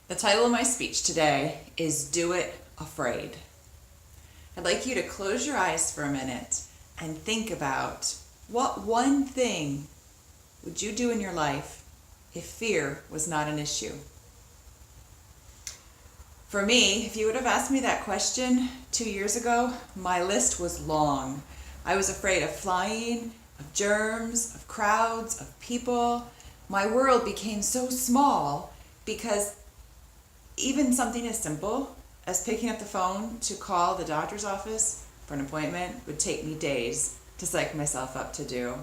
The title of my speech today is Do It Afraid. I'd like you to close your eyes for a minute and think about what one thing would you do in your life if fear was not an issue? For me, if you would have asked me that question 2 years ago, my list was long. I was afraid of flying, of germs, of crowds, of people. My world became so small because even something as simple as picking up the phone to call the doctor's office for an appointment would take me days to psych myself up to do.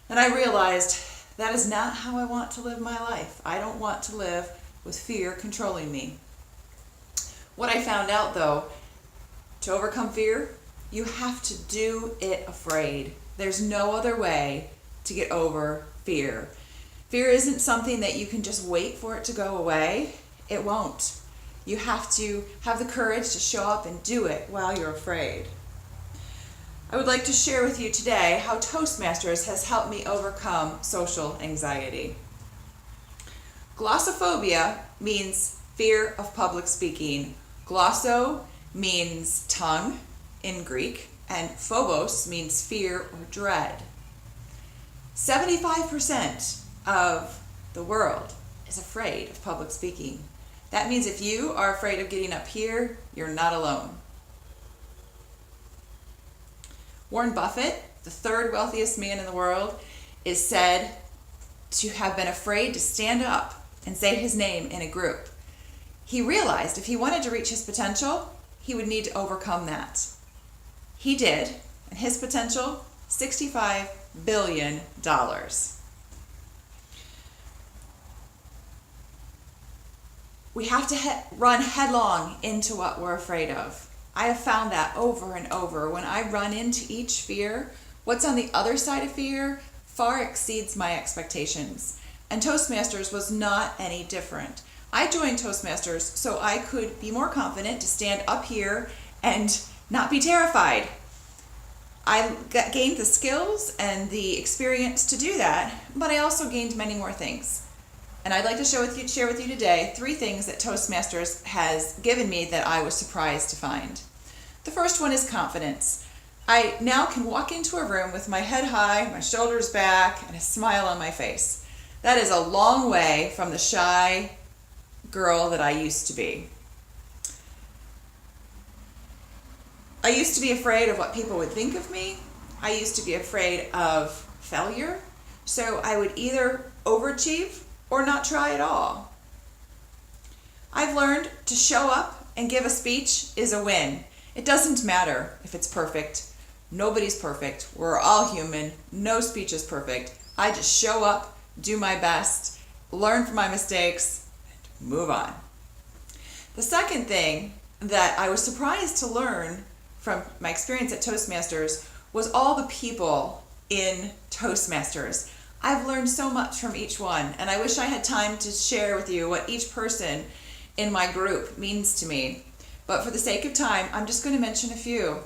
And I realized that is not how I want to live my life. I don't want to live with fear controlling me. What I found out though, to overcome fear, you have to do it afraid. There's no other way to get over fear. Fear isn't something that you can just wait for it to go away. It won't. You have to have the courage to show up and do it while you're afraid. I would like to share with you today how Toastmasters has helped me overcome social anxiety. Glossophobia means fear of public speaking. Glosso means tongue in Greek, and phobos means fear or dread. 75% of the world is afraid of public speaking. That means if you are afraid of getting up here, you're not alone. Warren Buffett, the third wealthiest man in the world, is said to have been afraid to stand up and say his name in a group. He realized if he wanted to reach his potential, he would need to overcome that. He did, and his potential, $65 billion. We have to run headlong into what we're afraid of. I have found that over and over. When I run into each fear, what's on the other side of fear far exceeds my expectations. And Toastmasters was not any different. I joined Toastmasters so I could be more confident to stand up here and not be terrified. I gained the skills and the experience to do that, but I also gained many more things. And I'd like to share with you today 3 things that Toastmasters has given me that I was surprised to find. The first one is confidence. I now can walk into a room with my head high, my shoulders back, and a smile on my face. That is a long way from the shy girl that I used to be. I used to be afraid of what people would think of me. I used to be afraid of failure. So I would either overachieve or not try at all. I've learned to show up and give a speech is a win. It doesn't matter if it's perfect. Nobody's perfect. We're all human. No speech is perfect. I just show up, do my best, learn from my mistakes, and move on. The second thing that I was surprised to learn from my experience at Toastmasters was all the people in Toastmasters. I've learned so much from each one, and I wish I had time to share with you what each person in my group means to me. But for the sake of time, I'm just going to mention a few.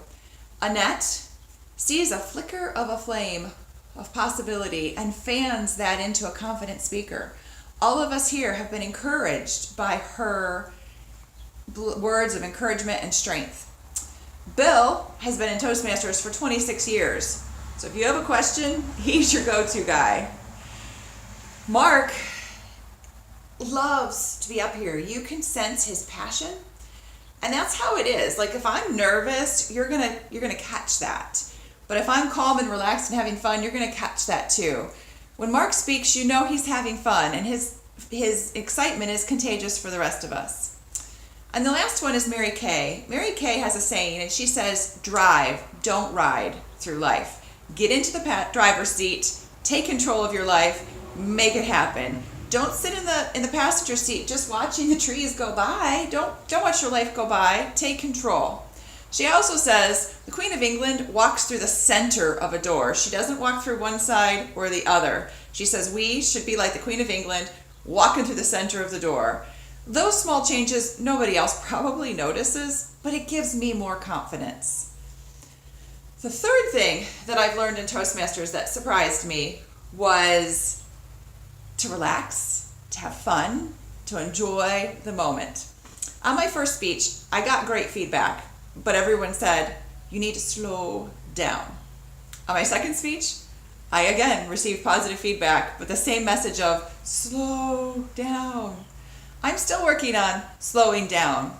Annette sees a flicker of a flame of possibility and fans that into a confident speaker. All of us here have been encouraged by her words of encouragement and strength. Bill has been in Toastmasters for 26 years. So if you have a question, he's your go-to guy. Mark loves to be up here. You can sense his passion. And that's how it is. Like if I'm nervous, you're gonna catch that. But if I'm calm and relaxed and having fun, you're gonna catch that too. When Mark speaks, you know he's having fun, and his excitement is contagious for the rest of us. And the last one is Mary Kay. Mary Kay has a saying, and she says, drive, don't ride through life. Get into the driver's seat, take control of your life, make it happen. Don't sit in the passenger seat just watching the trees go by. Don't watch your life go by. Take control. She also says the Queen of England walks through the center of a door. She doesn't walk through one side or the other. She says we should be like the Queen of England, walking through the center of the door. Those small changes nobody else probably notices, but it gives me more confidence. The third thing that I've learned in Toastmasters that surprised me was to relax, to have fun, to enjoy the moment. On my first speech, I got great feedback, but everyone said, you need to slow down. On my second speech, I again received positive feedback, but the same message of slow down. I'm still working on slowing down,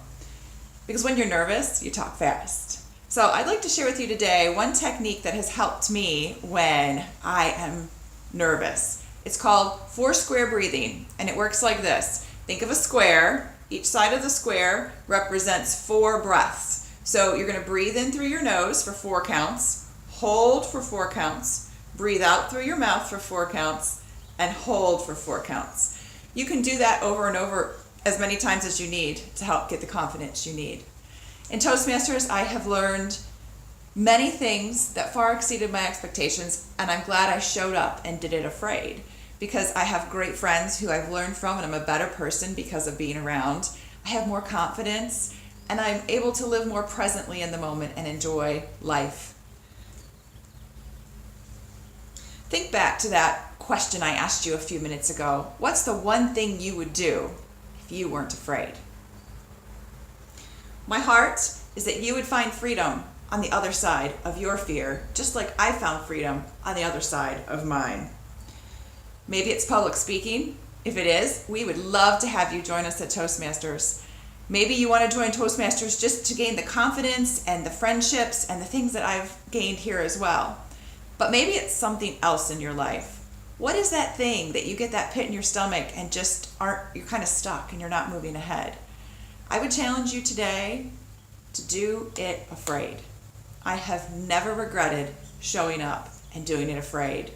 because when you're nervous, you talk fast. So I'd like to share with you today one technique that has helped me when I am nervous. It's called 4 square breathing, and it works like this. Think of a square. Each side of the square represents 4 breaths. So you're going to breathe in through your nose for 4 counts, hold for 4 counts, breathe out through your mouth for 4 counts, and hold for 4 counts. You can do that over and over as many times as you need to help get the confidence you need. In Toastmasters, I have learned many things that far exceeded my expectations, and I'm glad I showed up and did it afraid, because I have great friends who I've learned from, and I'm a better person because of being around. I have more confidence, and I'm able to live more presently in the moment and enjoy life. Think back to that question I asked you a few minutes ago. What's the one thing you would do if you weren't afraid? My heart is that you would find freedom on the other side of your fear, just like I found freedom on the other side of mine. Maybe it's public speaking. If it is, we would love to have you join us at Toastmasters. Maybe you want to join Toastmasters just to gain the confidence and the friendships and the things that I've gained here as well. But maybe it's something else in your life. What is that thing that you get that pit in your stomach and you're kind of stuck and you're not moving ahead? I would challenge you today to do it afraid. I have never regretted showing up and doing it afraid.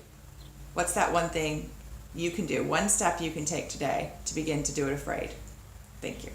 What's that one thing you can do, one step you can take today to begin to do it afraid? Thank you.